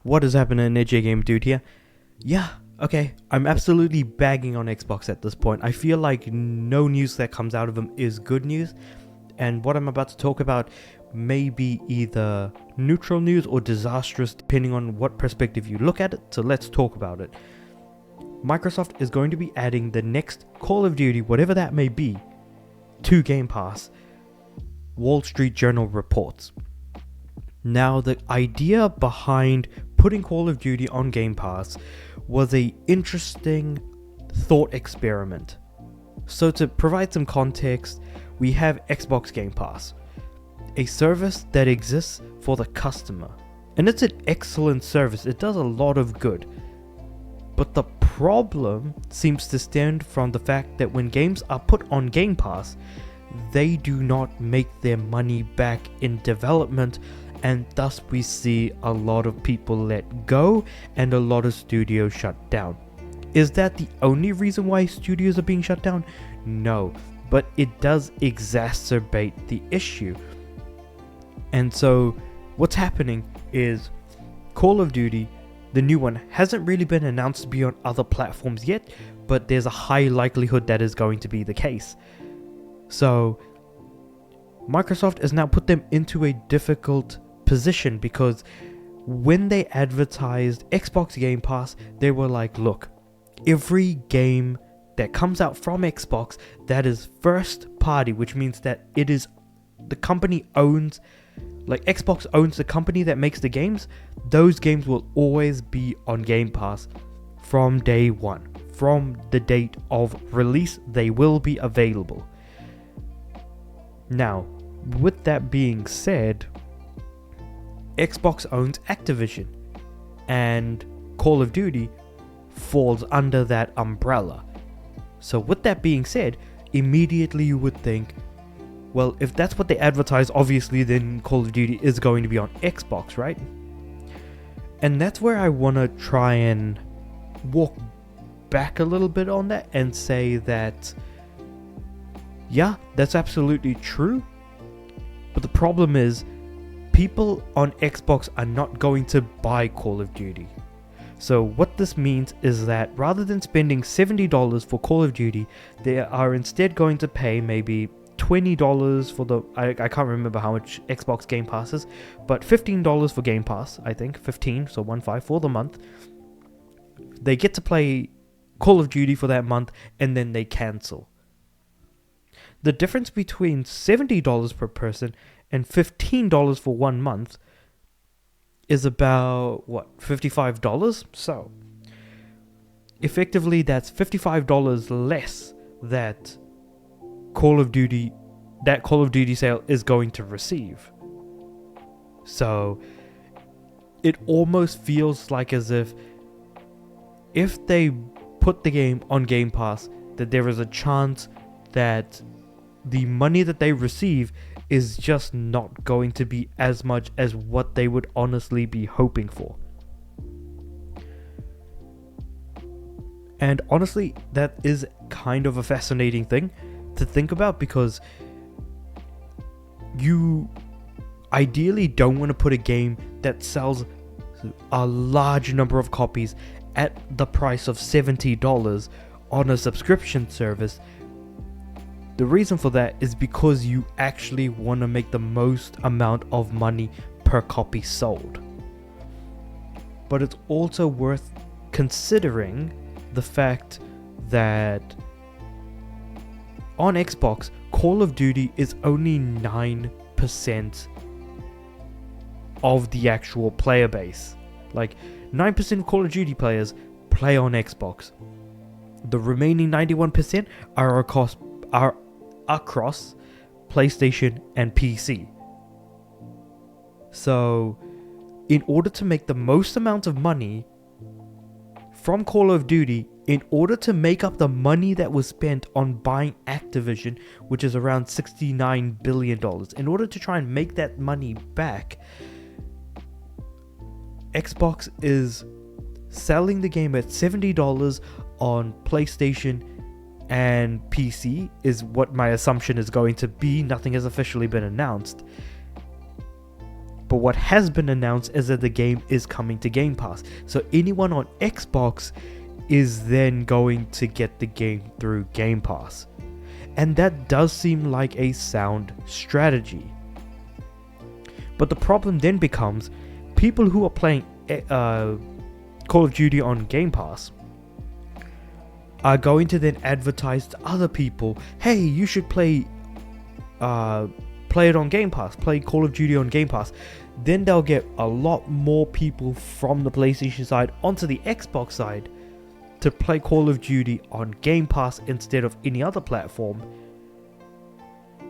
What is happening, AJ Game Dude here? Yeah, okay, I'm absolutely bagging on Xbox at this point. I feel like no news that comes out of them is good news, and what I'm about to talk about may be either neutral news or disastrous depending on what perspective you look at it, so let's talk about it. Microsoft is going to be adding the next Call of Duty, whatever that may be, to Game Pass, Wall Street Journal reports. Now, the idea behind putting Call of Duty on Game Pass was a interesting thought experiment. So to provide some context, we have Xbox Game Pass, a service that exists for the customer. And it's an excellent service, it does a lot of good. But the problem seems to stem from the fact that when games are put on Game Pass, they do not make their money back in development, and thus we see a lot of people let go and a lot of studios shut down. Is that the only reason why studios are being shut down? No, but it does exacerbate the issue. And so what's happening is Call of Duty, the new one, hasn't really been announced to be on other platforms yet, but there's a high likelihood that is going to be the case. So Microsoft has now put them into a difficult position because when they advertised Xbox Game Pass, they were like, look, every game that comes out from Xbox that is first party, which means that it is the company owns, like Xbox owns the company that makes the games, those games will always be on Game Pass from day one. From the date of release, they will be available. Now, with that being said, Xbox owns Activision, and Call of Duty falls under that umbrella. So with that being said, immediately you would think, well, if that's what they advertise, obviously then Call of Duty is going to be on Xbox, right? And that's where I want to try and walk back a little bit on that and say that, yeah, that's absolutely true. But the problem is, people on Xbox are not going to buy Call of Duty. So what this means is that rather than spending $70 for Call of Duty, they are instead going to pay maybe $20 for the, I can't remember how much Xbox Game Pass is, but $15 for Game Pass, I think, 15, so 15 for the month. They get to play Call of Duty for that month, and then they cancel. The difference between $70 per person and $15 for 1 month is about, $55? So, effectively that's $55 less that Call of Duty sale is going to receive. So, it almost feels like as if they put the game on Game Pass, that there is a chance that the money that they receive is just not going to be as much as what they would honestly be hoping for. And honestly, that is kind of a fascinating thing to think about, because you ideally don't want to put a game that sells a large number of copies at the price of $70 on a subscription service. The reason for that is because you actually want to make the most amount of money per copy sold. But it's also worth considering the fact that on Xbox, Call of Duty is only 9% of the actual player base. Like, 9% of Call of Duty players play on Xbox. The remaining 91% are across PlayStation and PC. So, in order to make the most amount of money from Call of Duty, in order to make up the money that was spent on buying Activision, which is around $69 billion, in order to try and make that money back, Xbox is selling the game at $70 on PlayStation and PC, is what my assumption is going to be. Nothing has officially been announced. But what has been announced is that the game is coming to Game Pass. So anyone on Xbox is then going to get the game through Game Pass. And that does seem like a sound strategy. But the problem then becomes people who are playing Call of Duty on Game Pass are going to then advertise to other people, hey, you should play it on Game Pass, play Call of Duty on Game Pass. Then they'll get a lot more people from the PlayStation side onto the Xbox side to play Call of Duty on Game Pass instead of any other platform.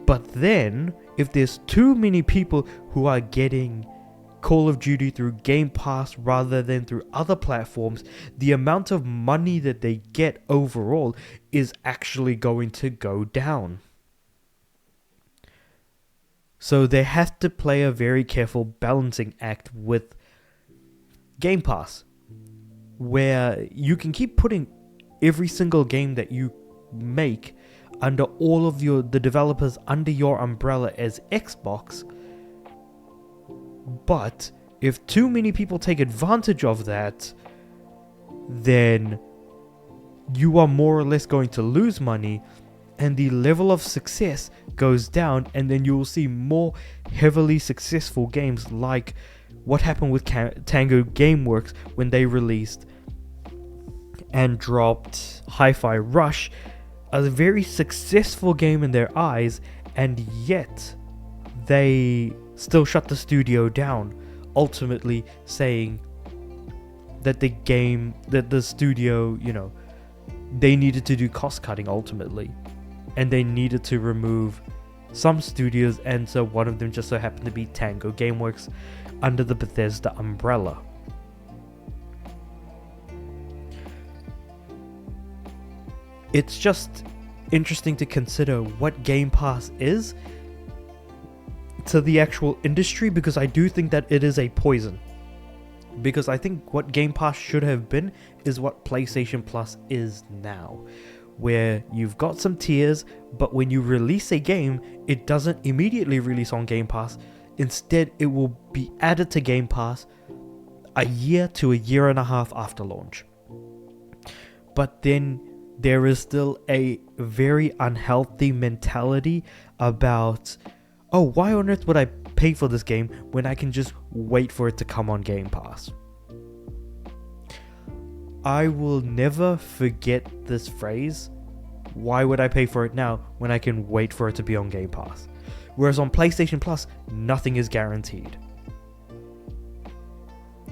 But then, if there's too many people who are getting Call of Duty through Game Pass rather than through other platforms, the amount of money that they get overall is actually going to go down. So they have to play a very careful balancing act with Game Pass, where you can keep putting every single game that you make under all of the developers under your umbrella as Xbox. But if too many people take advantage of that, then you are more or less going to lose money, and the level of success goes down, and then you will see more heavily successful games like what happened with Tango Gameworks when they released and dropped Hi-Fi Rush, a very successful game in their eyes, and yet they still shut the studio down, ultimately saying that the studio, they needed to do cost cutting ultimately, and they needed to remove some studios, and so one of them just so happened to be Tango Gameworks under the Bethesda umbrella. It's just interesting to consider what Game Pass is to the actual industry, because I do think that it is a poison. Because I think what Game Pass should have been is what PlayStation Plus is now, where you've got some tiers, but when you release a game, it doesn't immediately release on Game Pass. Instead, it will be added to Game Pass a year to a year and a half after launch. But then there is still a very unhealthy mentality about, oh, why on earth would I pay for this game when I can just wait for it to come on Game Pass? I will never forget this phrase, why would I pay for it now when I can wait for it to be on Game Pass? Whereas on PlayStation Plus, nothing is guaranteed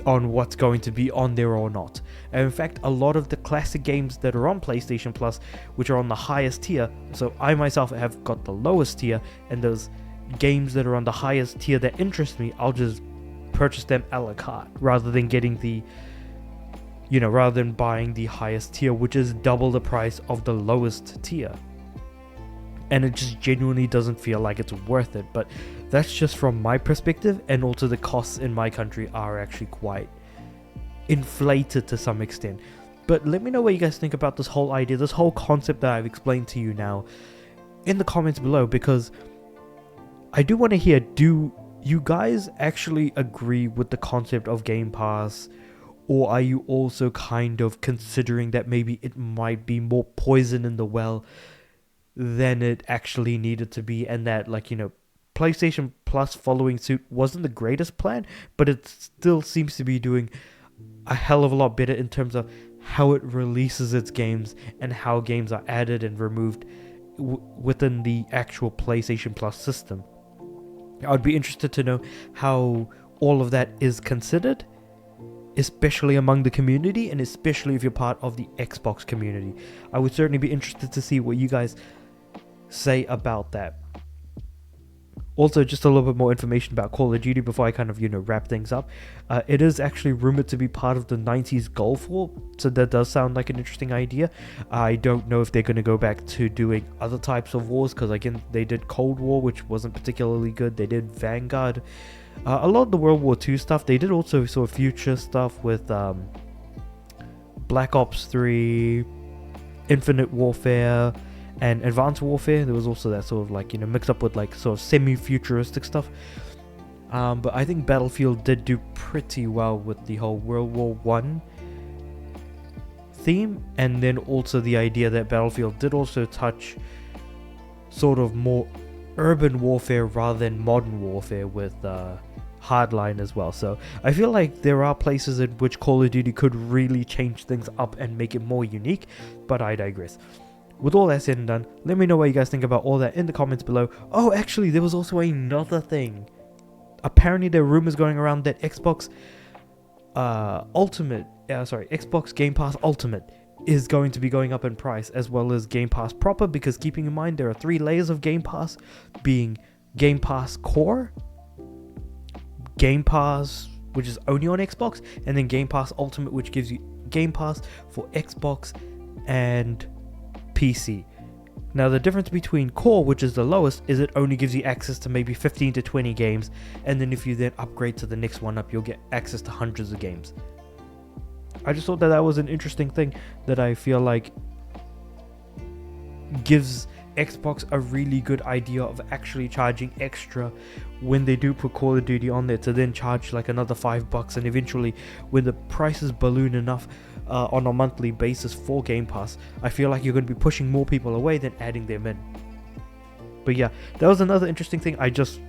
on what's going to be on there or not. And in fact, a lot of the classic games that are on PlayStation Plus, which are on the highest tier, so I myself have got the lowest tier, and those games that are on the highest tier that interest me, I'll just purchase them a la carte rather than getting rather than buying the highest tier, which is double the price of the lowest tier. And it just genuinely doesn't feel like it's worth it. But that's just from my perspective, and also the costs in my country are actually quite inflated to some extent. But let me know what you guys think about this whole idea, this whole concept that I've explained to you now in the comments below, because I do want to hear, do you guys actually agree with the concept of Game Pass? Or are you also kind of considering that maybe it might be more poison in the well than it actually needed to be, and that, PlayStation Plus following suit wasn't the greatest plan, but it still seems to be doing a hell of a lot better in terms of how it releases its games and how games are added and removed within the actual PlayStation Plus system. I'd be interested to know how all of that is considered, especially among the community, and especially if you're part of the Xbox community. I would certainly be interested to see what you guys say about that. Also, just a little bit more information about Call of Duty before I kind of, wrap things up. It is actually rumored to be part of the 90s Gulf War, so that does sound like an interesting idea. I don't know if they're going to go back to doing other types of wars, because again, they did Cold War, which wasn't particularly good. They did Vanguard. A lot of the World War II stuff. They did also sort of future stuff with Black Ops 3, Infinite Warfare, and Advanced Warfare. There was also that sort of mixed up with sort of semi-futuristic stuff. But I think Battlefield did do pretty well with the whole World War One theme, and then also the idea that Battlefield did also touch sort of more urban warfare rather than modern warfare with Hardline as well. So I feel like there are places in which Call of Duty could really change things up and make it more unique, but I digress. With all that said and done, let me know what you guys think about all that in the comments below. Oh, actually, there was also another thing. Apparently, there are rumors going around that Xbox Xbox Game Pass Ultimate is going to be going up in price, as well as Game Pass proper, because keeping in mind there are 3 layers of Game Pass, being Game Pass Core, Game Pass, which is only on Xbox, and then Game Pass Ultimate, which gives you Game Pass for Xbox and PC. Now the difference between Core, which is the lowest, is it only gives you access to maybe 15 to 20 games, and then if you then upgrade to the next one up, you'll get access to hundreds of games. I just thought that that was an interesting thing that I feel like gives Xbox a really good idea of actually charging extra when they do put Call of Duty on there, to then charge like another $5, and eventually when the prices balloon enough on a monthly basis for Game Pass, I feel like you're going to be pushing more people away than adding them in. But yeah, that was another interesting thing I just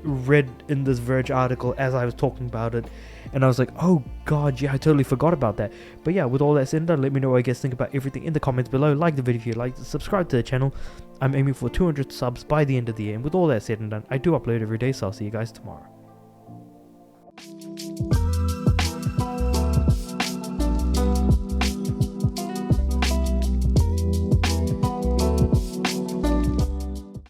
read in this Verge article as I was talking about it, and I was like, oh god, yeah, I totally forgot about that. But yeah, with all that said and done, let me know what you guys think about everything in the comments below. Like the video if you liked, subscribe to the channel. I'm aiming for 200 subs by the end of the year, and with all that said and done, I do upload every day, so I'll see you guys tomorrow.